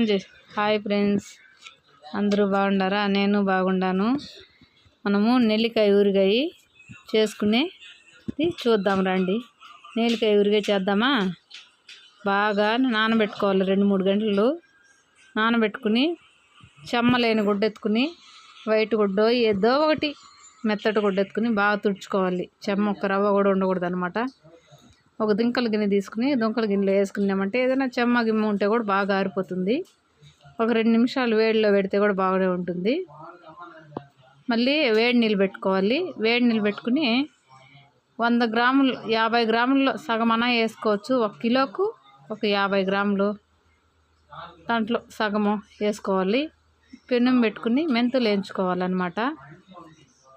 On చేసి. Hi friends, అందరూ బాగుండారా? నేను బాగుండాను. మనము నెల్లికాయ ఊరగాయ చేసుకునేది చూద్దాం రండి. నెల్లికాయ ఊరగాయ చేద్దామా? బాగా నానబెట్టుకోవాలి. 2-3 గంటలు నానబెట్టుకుని చెమ్మలేని గుడ్డ ఎత్తుకుని, వైట్ గుడ్డో ఏదో ఒకటి మెత్తటి గుడ్డ ఎత్తుకుని బాగా తుడుచుకోవాలి. చెమ్మ ఒక్క రవ్వ కూడా ఉండకూడదు అనమాట. ఒక దుంకల గిన్నె తీసుకుని దుంకల గిన్నెలో వేసుకున్నామంటే ఏదైనా చెమ్మ గిమ్మ ఉంటే కూడా బాగా ఆరిపోతుంది. ఒక 2 నిమిషాలు వేడిలో పెడితే కూడా బాగానే ఉంటుంది. మళ్ళీ వేడి నీళ్ళు పెట్టుకోవాలి. వేడి నీళ్ళు పెట్టుకుని 100 గ్రాములు 50 గ్రాముల్లో సగమన వేసుకోవచ్చు. 1 కిలోకు ఒక 50 గ్రాములు దాంట్లో సగము వేసుకోవాలి. పెనం పెట్టుకుని మెంతులు వేయించుకోవాలన్నమాట.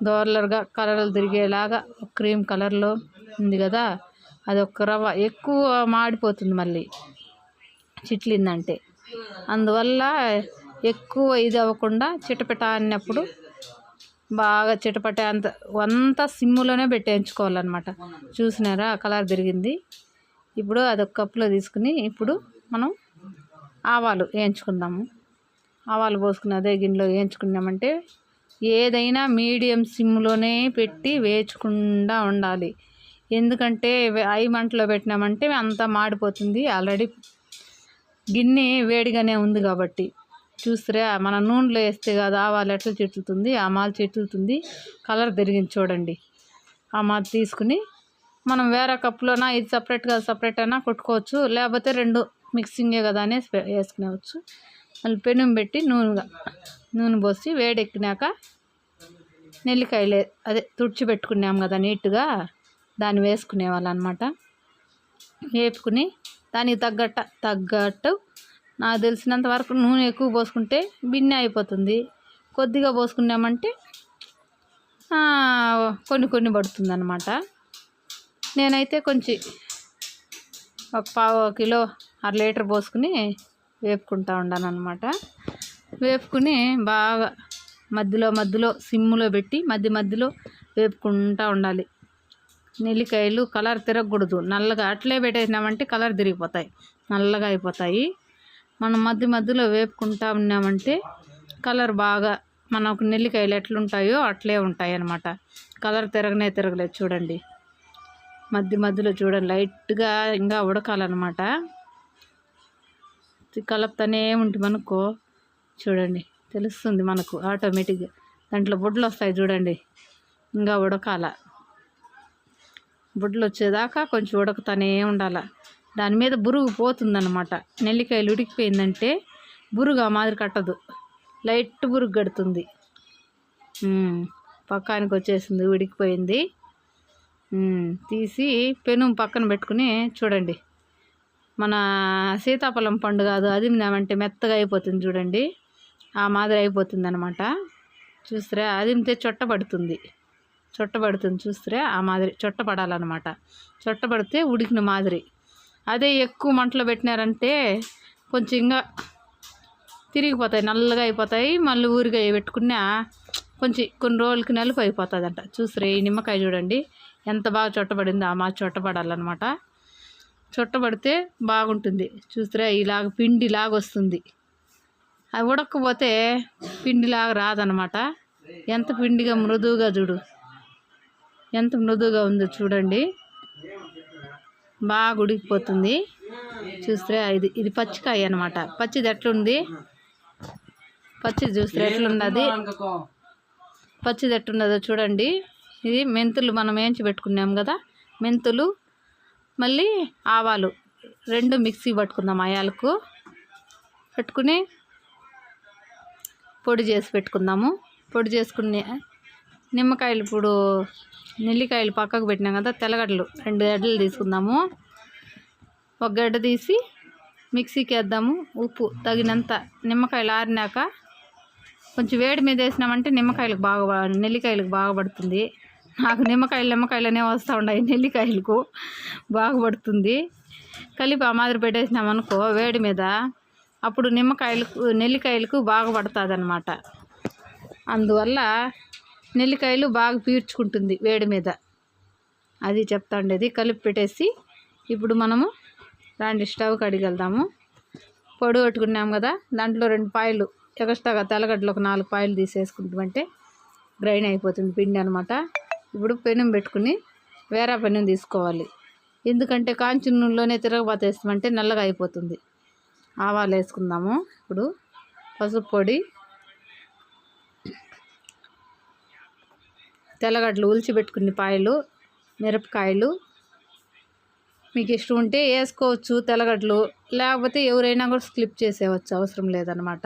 దోరలర్గా కలర్లు తిరిగేలాగా క్రీమ్ కలర్లో ఉంది కదా, అది ఒక్క రవ్వ ఎక్కువ మాడిపోతుంది మళ్ళీ చిట్లిందంటే. అందువల్ల ఎక్కువ ఇది అవ్వకుండా చిటపట అన్నప్పుడు బాగా చిటపట అంతా సిమ్ములోనే పెట్టేయించుకోవాలన్నమాట. చూసినారా కలర్ తిరిగింది. ఇప్పుడు అదొక కప్పులో తీసుకుని ఇప్పుడు మనం ఆవాలు వేయించుకుందాము. ఆవాలు పోసుకుని అదే గిన్నెలో వేయించుకున్నామంటే ఏదైనా మీడియం సిమ్లోనే పెట్టి వేయించకుండా ఉండాలి. ఎందుకంటే ఐ మంటలో పెట్టినామంటే అంతా మాడిపోతుంది. ఆల్రెడీ గిన్నె వేడిగానే ఉంది కాబట్టి. చూస్తారా మన నూనెలో వేస్తే కదా ఆవాలు ఎట్లా చెట్లుతుంది, ఆ మాలు చెట్లుతుంది. కలర్ తిరిగింది చూడండి. ఆ మాది తీసుకుని మనం వేరే కప్పులోనా ఇది సపరేట్గా సపరేట్ అయినా కొట్టుకోవచ్చు, లేకపోతే 2 మిక్సింగే కదా అనేసి వేసుకునేవచ్చు. మళ్ళీ పెనం పెట్టి నూనె పోసి వేడెక్కినాక నెల్లికాయలు అదే తుడిచి పెట్టుకున్నాం కదా నీట్గా, దాన్ని వేసుకునేవాళ్ళనమాట. వేపుకుని దానికి తగ్గట్టు నాకు తెలిసినంత వరకు నూనె ఎక్కువ పోసుకుంటే బిన్నె అయిపోతుంది. కొద్దిగా పోసుకున్నామంటే కొన్ని పడుతుంది అనమాట. నేనైతే కొంచెం ఒక 1/4 కిలో 1/2 లీటర్ పోసుకుని వేపుకుంటా ఉన్నాను అనమాట. వేపుకుని బాగా మధ్యలో సిమ్లో పెట్టి మధ్యలో వేపుకుంటూ ఉండాలి. నెల్లికాయలు కలర్ తిరగకూడదు. నల్లగా అట్లే పెట్టేసినామంటే కలర్ తిరిగిపోతాయి, నల్లగా అయిపోతాయి. మనం మధ్యలో వేపుకుంటా ఉన్నామంటే కలర్ బాగా మనకు నెల్లికాయలు ఎట్లుంటాయో అట్లే ఉంటాయి అన్నమాట. కలర్ తిరగలేదు చూడండి. మధ్యలో చూడండి లైట్గా ఇంకా ఉడకాలన్నమాట. కలుపుతానే ఉంటే మనకు చూడండి తెలుస్తుంది మనకు ఆటోమేటిక్గా. దాంట్లో బుడ్డలు వస్తాయి చూడండి, ఇంకా ఉడకాల. బుడ్డలు వచ్చేదాకా కొంచెం ఉడకతానే ఉండాల. దాని మీద బురుగు పోతుందన్నమాట. నెల్లికాయలు ఉడికిపోయిందంటే బురుగు ఆ మాదిరి కట్టదు, లైట్ బురుగు కడుతుంది. పక్కానికి వచ్చేసింది, ఉడికిపోయింది. తీసి పెనం పక్కన పెట్టుకుని చూడండి. మన సీతాఫలం పండు కాదు, అది అదిమినామంటే మెత్తగా అయిపోతుంది చూడండి, ఆ మాదిరి అయిపోతుంది అనమాట. చూస్తారా అదిమితే చొట్టబడుతుంది చూస్తారా, ఆ మాదిరి చొట్టపడాలన్నమాట. చొట్టబడితే ఉడికిన మాదిరి. అదే ఎక్కువ మంటలో పెట్టినారంటే కొంచెం ఇంకా తిరిగిపోతాయి, నల్లగా అయిపోతాయి. మళ్ళీ ఊరిగాయ పెట్టుకున్నా కొంచెం కొన్ని రోజులకి నలుపు అయిపోతుంది అంట. చూస్తారా ఈ నిమ్మకాయ చూడండి ఎంత బాగా చొట్టబడిందో, ఆ మాది చొట్టబడాలన్నమాట. చొట్టబడితే బాగుంటుంది. చూస్తారా ఇలాగ పిండిలాగా వస్తుంది. అది ఉడకపోతే పిండిలాగా రాదనమాట. ఎంత పిండిగా మృదువుగా చూడు, ఎంత మృదువుగా ఉందో చూడండి, బాగా ఉడికిపోతుంది. చూస్తారా ఇది పచ్చికాయ అనమాట. పచ్చిది ఎట్లుంది, పచ్చిది చూస్తారా ఎట్లున్నది, పచ్చిది ఎట్లున్నదో చూడండి. ఇది మెంతులు మనం వేయించి పెట్టుకున్నాం కదా, మెంతులు మళ్ళీ ఆవాలు 2 మిక్సీ పట్టుకుందాం. ఆయాలకు పెట్టుకుని పొడి చేసి పెట్టుకుందాము. పొడి చేసుకుని నిమ్మకాయలు ఇప్పుడు నెల్లికాయలు పక్కకు పెట్టినాం కదా, తెల్లగడ్డలు 2 గడ్డలు తీసుకుందాము. 1 గడ్డ తీసి మిక్సీకి వేద్దాము. ఉప్పు తగినంత. నిమ్మకాయలు ఆరినాక కొంచెం వేడి మీద వేసినామంటే నెల్లికాయలకు బాగా పడుతుంది. నాకు నిమ్మకాయలనే వస్తూ ఉన్నాయి, నెల్లికాయలకు బాగా పడుతుంది. కలిపి ఆ మాదిరి పెట్టేసినామనుకో వేడి మీద, అప్పుడు నెల్లికాయలకు బాగా పడుతుంది అన్నమాట. అందువల్ల నెల్లికాయలు బాగా పీల్చుకుంటుంది వేడి మీద. అది చెప్తా ఉండేది. కలిపి పెట్టేసి ఇప్పుడు మనము స్టవ్ కడిగి వెళ్దాము. పొడి కొట్టుకున్నాం కదా, దాంట్లో 2 పాయలు ఎక్స్ట్రాగా తెల్లగడ్డలు ఒక 4 పాయలు తీసేసుకుంటామంటే గ్రైండ్ అయిపోతుంది పిండి అనమాట. ఇప్పుడు పెనం పెట్టుకుని వేరే పెనం తీసుకోవాలి. ఎందుకంటే కాంచిన నూనెలోనే తిరగబాతేస్తామంటే నల్లగా అయిపోతుంది. ఆవాలు వేసుకుందాము. ఇప్పుడు పసుపు పొడి, తెల్లగడ్డలు ఉల్చి పెట్టుకుని పాయలు, మిరపకాయలు మీకు ఇష్టం ఉంటే వేసుకోవచ్చు తెల్లగడ్డలు, లేకపోతే ఎవరైనా కూడా స్కిప్ చేసేవచ్చు, అవసరం లేదనమాట.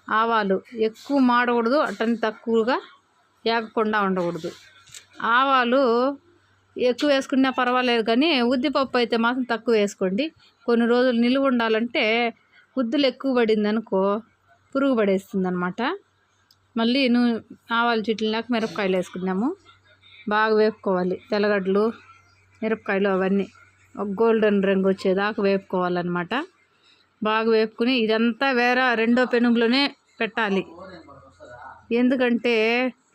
ఆవాలు ఎక్కువ మాడకూడదు, అట్టని తక్కువగా ఏగకుండా ఉండకూడదు. ఆవాలు ఎక్కువ వేసుకున్నా పర్వాలేదు, కానీ ఉద్దిపప్పు అయితే మాత్రం తక్కువ వేసుకోండి. కొన్ని రోజులు నిలువ ఉండాలంటే ఉద్దులు ఎక్కువ పడింది అనుకో పురుగు పడేస్తుంది అనమాట. మళ్ళీ ఆవాలు చిట్లినాక మిరపకాయలు వేసుకున్నాము. బాగా వేపుకోవాలి. తెల్లగడ్డలు, మిరపకాయలు అవన్నీ ఒక గోల్డెన్ రంగు వచ్చేదాకా వేపుకోవాలన్నమాట. బాగా వేపుకుని ఇదంతా వేరే రెండో పెనుగులోనే పెట్టాలి. ఎందుకంటే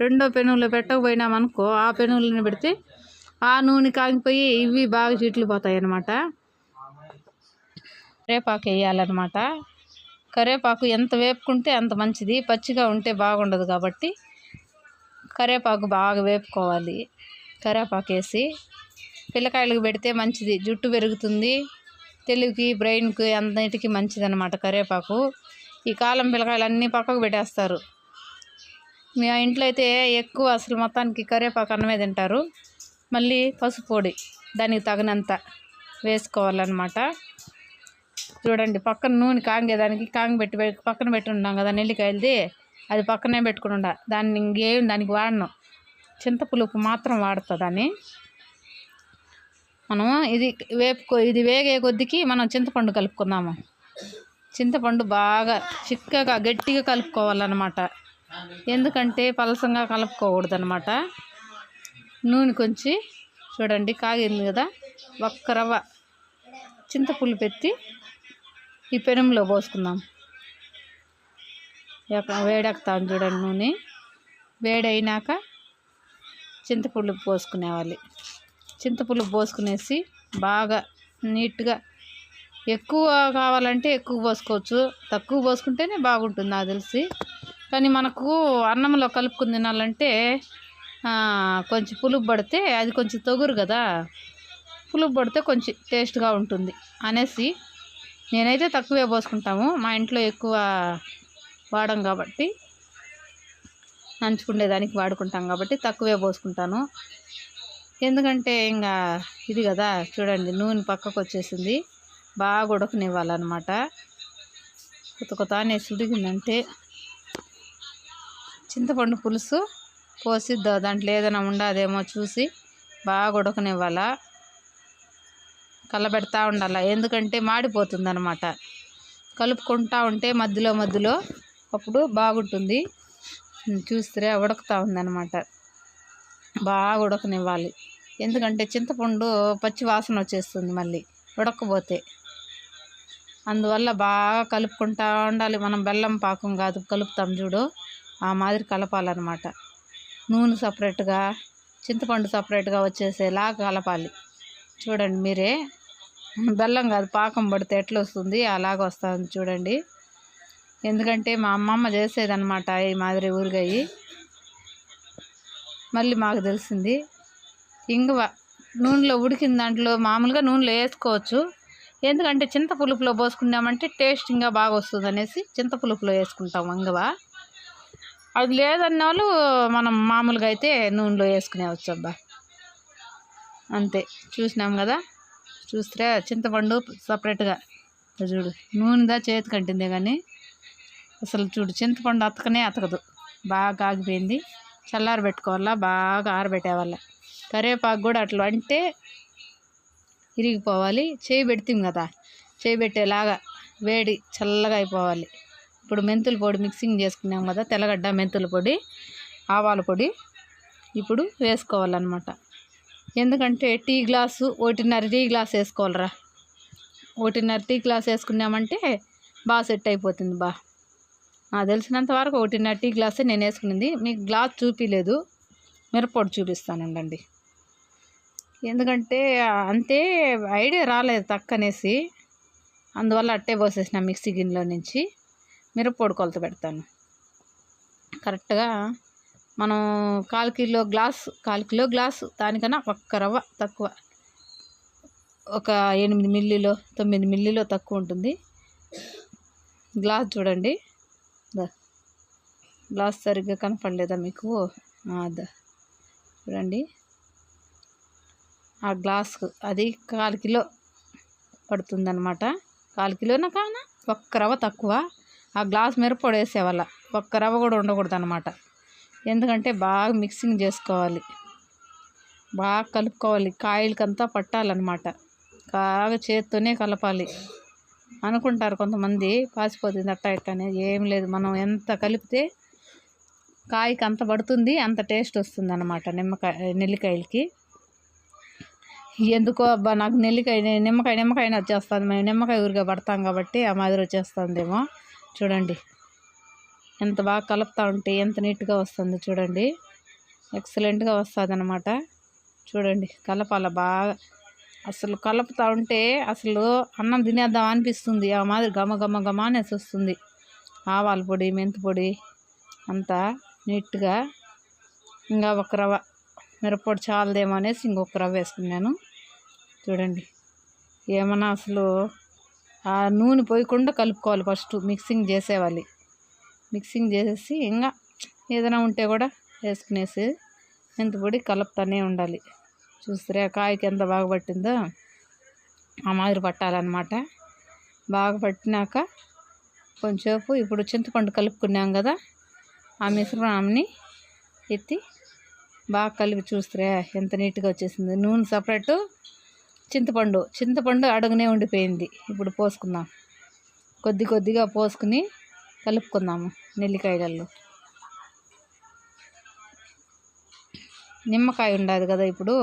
రెండో పెనుగులో పెట్టకపోయినామనుకో ఆ పెనుగులోనే పెడితే ఆ నూనె కాగిపోయి ఇవి బాగా చిట్లు పోతాయి అన్నమాట. కరివేపాకు వేయాలన్నమాట. కరివేపాకు ఎంత వేపుకుంటే అంత మంచిది, పచ్చిగా ఉంటే బాగుండదు. కాబట్టి కరివేపాకు బాగా వేపుకోవాలి. కరివేపాకు వేసి పిల్లకాయలకు పెడితే మంచిది, జుట్టు పెరుగుతుంది, తెలివికి బ్రెయిన్కి అన్నిటికీ మంచిది అన్నమాట కరివేపాకు. ఈ కాలం పిల్లకాయలు అన్నీ పక్కకు పెట్టేస్తారు. మీ ఇంట్లో అయితే ఎక్కువ అసలు మొత్తానికి కరివేపాకు అన్నమే తింటారు. మళ్ళీ పసుపు పొడి దానికి తగినంత వేసుకోవాలన్నమాట. చూడండి, పక్కన నూనె కాంగేదానికి కాంగబెట్టి పక్కన పెట్టి ఉన్నాం కదా నెల్లికాయలది, అది పక్కనే పెట్టుకుని దాన్ని ఇంకేం దానికి వాడను, చింతపులుపు మాత్రం వాడుతా దాన్ని. మనం ఇది వేగే కొద్దికి మనం చింతపండు కలుపుకుందాము. చింతపండు బాగా చిక్కగా గట్టిగా కలుపుకోవాలన్నమాట. ఎందుకంటే పలసంగా కలుపుకోకూడదు అనమాట. నూనె కొంచెం చూడండి కాగింది కదా, ఒక్క రవ్వ చింతపులుపు ఎత్తి ఈ పెనంలో పోసుకుందాం. వేడెక్కుతాం చూడండి, నూనె వేడైనాక చింతపులుపు పోసుకునేవాలి. చింతపులుపు పోసుకునేసి బాగా నీట్గా, ఎక్కువ కావాలంటే ఎక్కువ పోసుకోవచ్చు, తక్కువ పోసుకుంటేనే బాగుంటుంది నాకు తెలిసి. కానీ మనకు అన్నంలో కలుపుకుని తినాలంటే కొంచెం పులుపు పడితే అది కొంచెం తగురు కదా, పులుపు పడితే కొంచెం టేస్ట్గా ఉంటుంది అనేసి నేనైతే తక్కువే పోసుకుంటాము. మా ఇంట్లో ఎక్కువ వాడం కాబట్టి, నంచుకునేదానికి వాడుకుంటాం కాబట్టి తక్కువే పోసుకుంటాను. ఎందుకంటే ఇంకా ఇది కదా, చూడండి నూనె పక్కకు వచ్చేసింది, బాగా ఉడకనివ్వాలన్నమాట. కొత్త అనేసి ఉడికిందంటే చింతపండు పులుసు పోసి దాంట్లో ఏదైనా ఉండదేమో చూసి బాగా ఉడకనివ్వాలా, కలబెడతా ఉండాలి. ఎందుకంటే మాడిపోతుంది అనమాట. కలుపుకుంటా ఉంటే మధ్యలో అప్పుడు బాగుంటుంది. చూస్తే ఉడకుతూ ఉందన్నమాట. బాగా ఉడకనివ్వాలి. ఎందుకంటే చింతపండు పచ్చి వాసన వచ్చేస్తుంది మళ్ళీ ఉడకపోతే. అందువల్ల బాగా కలుపుకుంటూ ఉండాలి. మనం బెల్లం పాకం కాదు కలుపుతాం చూడు, ఆ మాదిరి కలపాలన్నమాట. నూనె సపరేట్గా, చింతపండు సపరేట్గా వచ్చేసేలాగా కలపాలి. చూడండి మీరే, బెల్లం కాదు పాకం పడితే ఎట్లా వస్తుంది అలాగ వస్తుంది చూడండి. ఎందుకంటే మా అమ్మమ్మ చేసేదన్నమాట ఈ మాదిరి ఊరగాయి, మళ్ళీ మాకు తెలిసింది. ఇంగువ నూనెలో ఉడికిన దాంట్లో మామూలుగా నూనెలో వేసుకోవచ్చు. ఎందుకంటే చింతపులుపులో పోసుకున్నామంటే టేస్ట్ ఇంకా బాగా వస్తుంది అనేసి చింతపులుపులో వేసుకుంటాం ఇంగువ. అది లేదన్న వాళ్ళు మనం మామూలుగా అయితే నూనెలో వేసుకునేవచ్చు. అబ్బా అంతే, చూసినాం కదా. చూస్తే చింతపండు సపరేట్గా చూడు, నూనెదా చేతికి అంటిందే కానీ అసలు చూడు చింతపండు అతకదు, బాగా ఆగిపోయింది. చల్లారి పెట్టుకోవాలా, బాగా ఆరబెట్టేవాళ్ళ. కరివేపాకు కూడా అట్లా అంటే ఇరిగిపోవాలి. చేయి పెడతాం కదా, చేయి పెట్టేలాగా వేడి చల్లగా అయిపోవాలి. ఇప్పుడు మెంతుల పొడి మిక్సింగ్ చేసుకున్నాం కదా, తెల్లగడ్డ మెంతుల పొడి, ఆవాల పొడి ఇప్పుడు వేసుకోవాలన్నమాట. ఎందుకంటే టీ గ్లాసు 1.5 టీ గ్లాస్ వేసుకోవాలరా. 1.5 టీ గ్లాస్ వేసుకున్నామంటే బాగా సెట్ అయిపోతుంది. నాకు తెలిసినంత వరకు 1.5 టీ గ్లాసే నేను వేసుకునింది. మీకు గ్లాస్ చూపించలేదు, మిరప్పొడి చూపిస్తానండి. ఎందుకంటే అంతే ఐడియా రాలేదు తక్కనేసి, అందువల్ల అట్టే పోసేసిన మిక్సీ గిన్నెలో నుంచి మిరప్పొడి కొలత పెడతాను. కరెక్ట్గా మనం 1/4 కిలో గ్లాసు దానికన్నా ఒక్క రవ్వ తక్కువ, ఒక 8 మిల్లీలో 9 మిల్లీలో తక్కువ ఉంటుంది. గ్లాస్ చూడండి, గ్లాస్ సరిగ్గా కనపడలేదా మీకు? అదా చూడండి, ఆ గ్లాసు అది 1/4 కిలో పడుతుందన్నమాట. 1/4 కిలోనా కానా ఒక్క రవ్వ తక్కువ. ఆ గ్లాస్ మిరప్పొడి వేసేవాళ్ళ ఒక్క రవ్వ కూడా ఉండకూడదు అనమాట. ఎందుకంటే బాగా మిక్సింగ్ చేసుకోవాలి, బాగా కలుపుకోవాలి, కాయలకంతా పట్టాలన్నమాట. బాగా చేత్తోనే కలపాలి. అనుకుంటారు కొంతమంది పాసిపోతుంది అట్ట ఇట్ట అనేది, ఏం లేదు. మనం ఎంత కలిపితే కాయకి అంత పడుతుంది, అంత టేస్ట్ వస్తుంది అన్నమాట నెల్లికాయలకి. ఎందుకో అబ్బా నాకు నిమ్మకాయ వచ్చేస్తుంది. మేము నిమ్మకాయ ఊరిగా పడతాం కాబట్టి ఆ మాదిరి వచ్చేస్తుందేమో. చూడండి ఎంత బాగా కలుపుతూ ఉంటే ఎంత నీట్గా వస్తుందో చూడండి. ఎక్సలెంట్గా వస్తుంది అన్నమాట. చూడండి కలపాల బాగా, అసలు కలుపుతూ ఉంటే అసలు అన్నం తినేద్దాం అనిపిస్తుంది. ఆ మాదిరి గమ అనేసి వస్తుంది. ఆవాల పొడి, మెంతి పొడి అంతా నీట్గా. ఇంకా ఒక రవ్వ మిరప్పొడి చాలదేమో అనేసి ఇంకొక రవ్వ వేసుకున్నాను. చూడండి ఏమన్నా అసలు ఆ నూనె పోయకుండా కలుపుకోవాలి. First mixing చేసేవాలి. మిక్సింగ్ చేసేసి ఇంకా ఏదైనా ఉంటే కూడా వేసుకునేసి మెంతిపొడి కలుపుతూనే ఉండాలి. చూస్తారా కాయకి ఎంత బాగా పట్టిందో ఆ మాదిరి పట్టాలన్నమాట. బాగా పట్టినాక కొంచెంసేపు ఇప్పుడు చింతపండు కలుపుకున్నాం కదా, ఆ మిశ్రమాన్ని ఎత్తి బాగా కలిపి చూస్తారా ఎంత నీట్గా వచ్చేసింది. నూనె సపరేటు, చింతపండు అడుగునే ఉండిపోయింది. ఇప్పుడు పోసుకుందాం, కొద్దిగా పోసుకుని కలుపుకుందాము నెల్లికాయలలో. నిమ్మకాయ ఉండదు కదా ఇప్పుడు,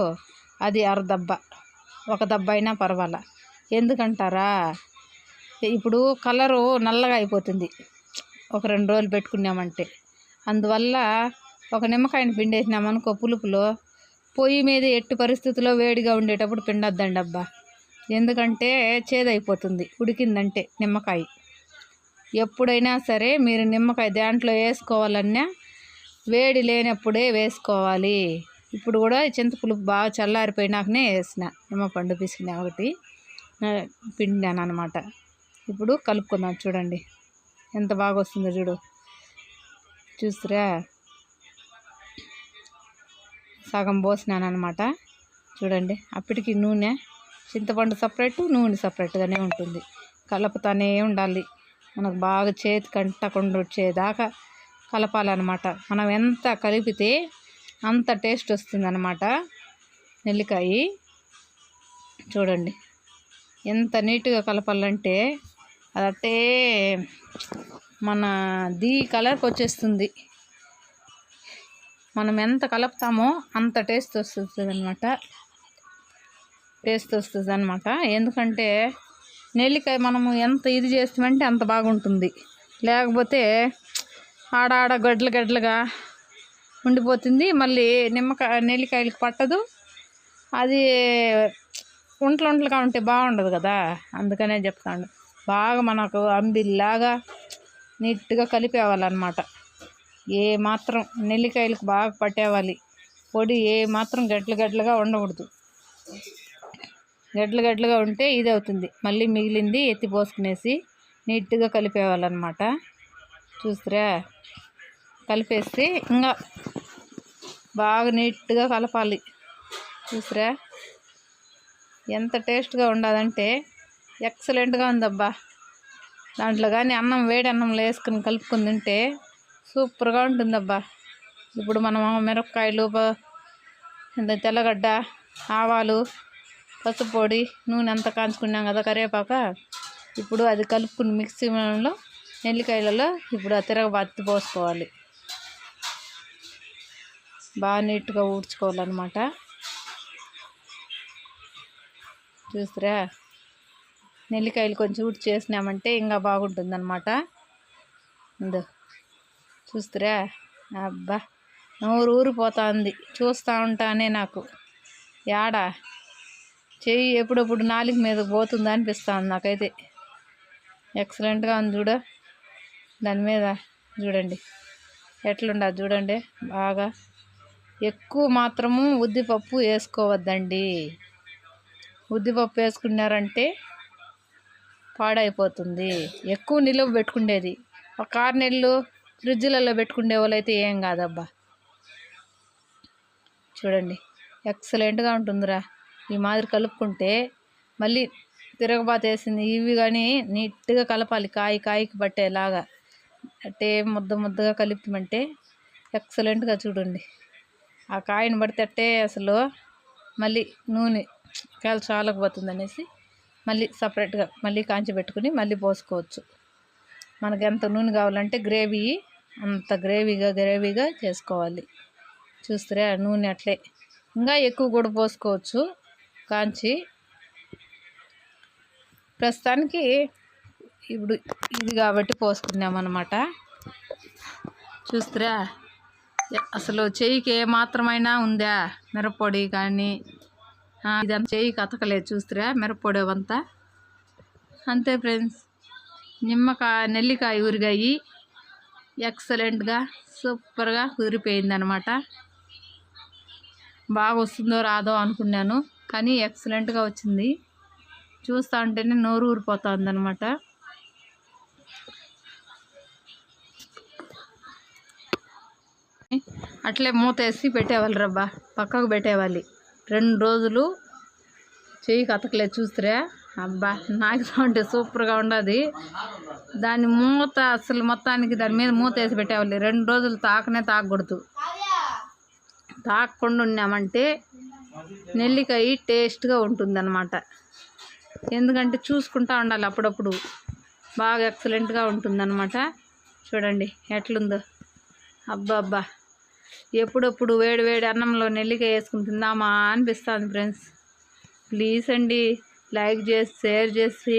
అది అరదబ్బ, ఒక దెబ్బ అయినా పర్వాలా. ఎందుకంటారా, ఇప్పుడు కలరు నల్లగా అయిపోతుంది ఒక 2 రోజులు పెట్టుకున్నామంటే. అందువల్ల ఒక నిమ్మకాయని పిండేసినామనుకో పులుపులో, పొయ్యి మీద ఎట్టి పరిస్థితుల్లో వేడిగా ఉండేటప్పుడు పిండొద్దండి అబ్బా. ఎందుకంటే చేదైపోతుంది ఉడికిందంటే నిమ్మకాయ. ఎప్పుడైనా సరే మీరు నిమ్మకాయ దాంట్లో వేసుకోవాలన్నా వేడి లేనప్పుడే వేసుకోవాలి. ఇప్పుడు కూడా చింతపులుపు బాగా చల్లారిపోయినాకనే వేసిన నిమ్మపండు పిసికిన ఒకటి పిండాను అనమాట. ఇప్పుడు కలుపుకుందాం. చూడండి ఎంత బాగా వస్తుందో చూస్తురా, సగం పోసినాను అనమాట. చూడండి అప్పటికి నూనె, చింతపండు సపరేటు, నూనె సపరేట్గానే ఉంటుంది. కలుపుతూనే ఉండాలి. మనకు బాగా చేతికి అంటకుండా వచ్చేదాకా కలపాలన్నమాట. మనం ఎంత కలిపితే అంత టేస్ట్ వస్తుంది అన్నమాట నెల్లికాయ. చూడండి ఎంత నీట్గా కలపాలంటే అదట్టే మన కలర్కి వచ్చేస్తుంది. మనం ఎంత కలుపుతామో అంత టేస్ట్ వస్తుంది అనమాట. ఎందుకంటే నెల్లికాయ మనము ఎంత ఇది చేస్తామంటే అంత బాగుంటుంది. లేకపోతే ఆడ గడ్డలుగా ఉండిపోతుంది. మళ్ళీ నెల్లికాయలకు పట్టదు. అది ఒంట్లుగా ఉంటే బాగుండదు కదా. అందుకనే చెప్తాను, బాగా మనకు అంబిల్లాగా నీట్గా కలిపేవాలన్నమాట. ఏ మాత్రం నెల్లికాయలకు బాగా పట్టేవాలి పొడి. ఏ మాత్రం గడ్డలుగా ఉండకూడదు. గడ్డలుగా ఉంటే ఇది అవుతుంది. మళ్ళీ మిగిలింది ఎత్తి పోసుకునేసి నీట్గా కలిపేవాలన్నమాట. చూస్తారా కలిపేసి ఇంకా బాగా నీట్గా కలపాలి. చూసారా ఎంత టేస్ట్గా ఉండదంటే ఎక్సలెంట్గా ఉందబ్బా. దాంట్లో కానీ వేడి అన్నంలో వేసుకుని కలుపుకుని తింటే సూపర్గా ఉంటుందబ్బా. ఇప్పుడు మనం మిరపకాయలు, తెల్లగడ్డ, ఆవాలు, పసుపు పొడి, నూనె అంతా కాంచుకున్నాం కదా, కరివేపాక. ఇప్పుడు అది కలుపుకుని మిక్సీలో నెల్లికాయలలో ఇప్పుడు ఆ తిరగబాతి పోసుకోవాలి. బాగా నీట్గా ఊడ్చుకోవాలన్నమాట. చూస్తారా నెల్లికాయలు కొంచెం ఊడ్చి చేసినామంటే ఇంకా బాగుంటుందన్నమాట. చూస్తారా అబ్బా నోరు ఊరిపోతుంది చూస్తూ ఉంటానే. నాకు చెయ్యి ఎప్పుడప్పుడు నాలుక మీద పోతుంది అనిపిస్తుంది నాకైతే. ఎక్సలెంట్గా ఉంది చూడ. దాని మీద చూడండి ఎట్లుండదు చూడండి. బాగా ఎక్కువ మాత్రము ఉద్దిపప్పు వేసుకోవద్దండి. ఉద్దిపప్పు వేసుకున్నారంటే పాడైపోతుంది. ఎక్కువ నిలువ పెట్టుకునేది ఒక 6 నెలలు ఫ్రిడ్జ్లలో పెట్టుకునే వాళ్ళు అయితే ఏం కాదబ్బా. చూడండి ఎక్సలెంట్గా ఉంటుందిరా. ఈ మాదిరి కలుపుకుంటే మళ్ళీ తిరగబాతు వేసింది ఇవి కానీ నీట్గా కలపాలి, కాయకి పట్టేలాగా. అంటే ముద్దగా కలిపమంటే ఎక్సలెంట్గా చూడండి. ఆ కాయని పడితే అట్టే అసలు మళ్ళీ నూనె చాలకపోతుంది అనేసి మళ్ళీ సపరేట్గా మళ్ళీ కాంచి పెట్టుకుని మళ్ళీ పోసుకోవచ్చు. మనకు ఎంత నూనె కావాలంటే గ్రేవీ అంత గ్రేవీగా చేసుకోవాలి. చూస్తారా నూనె అట్లే ఇంకా ఎక్కువ కూడా పోసుకోవచ్చు కాంచి. ప్రస్తుతానికి ఇప్పుడు ఇది కాబట్టి పోసుకున్నామన్నమాట. చూస్తారా అసలు చెయ్యికి ఏమాత్రమైనా ఉందా మిరప్పొడి కానీ ఇదంతా చెయ్యికి అతకలేదు. చూస్తారా మిరప్పొడి అవంతా అంతే ఫ్రెండ్స్. నెల్లికాయ ఊరిగాయి ఎక్సలెంట్గా సూపర్గా కుదిరిపోయిందనమాట. బాగా వస్తుందో రాదో అనుకున్నాను కానీ ఎక్సలెంట్గా వచ్చింది. చూస్తూ ఉంటేనే నోరు ఊరిపోతుంది అనమాట. అట్లే మూతేసి పెట్టేవాళ్ళు రబ్బా, పక్కకు పెట్టేవాలి. 2 రోజులు చెయ్యికి అతకలేదు. చూస్తారా అబ్బా నాకుతా ఉంటే సూపర్గా ఉండదు. దాని మూత అసలు మొత్తానికి దాని మీద మూత వేసి పెట్టేవాళ్ళు. 2 రోజులు తాకకూడదు. తాకకుండా ఉన్నామంటే నెల్లికాయ టేస్ట్గా ఉంటుందన్నమాట. ఎందుకంటే చూసుకుంటూ ఉండాలి అప్పుడప్పుడు. బాగా ఎక్సలెంట్గా ఉంటుందన్నమాట. చూడండి ఎట్లుందో. అబ్బా ఎప్పుడప్పుడు వేడి అన్నంలో నెల్లికాయ వేసుకుని తిందామా అనిపిస్తుంది ఫ్రెండ్స్. ప్లీజ్ అండి లైక్ చేసి షేర్ చేసి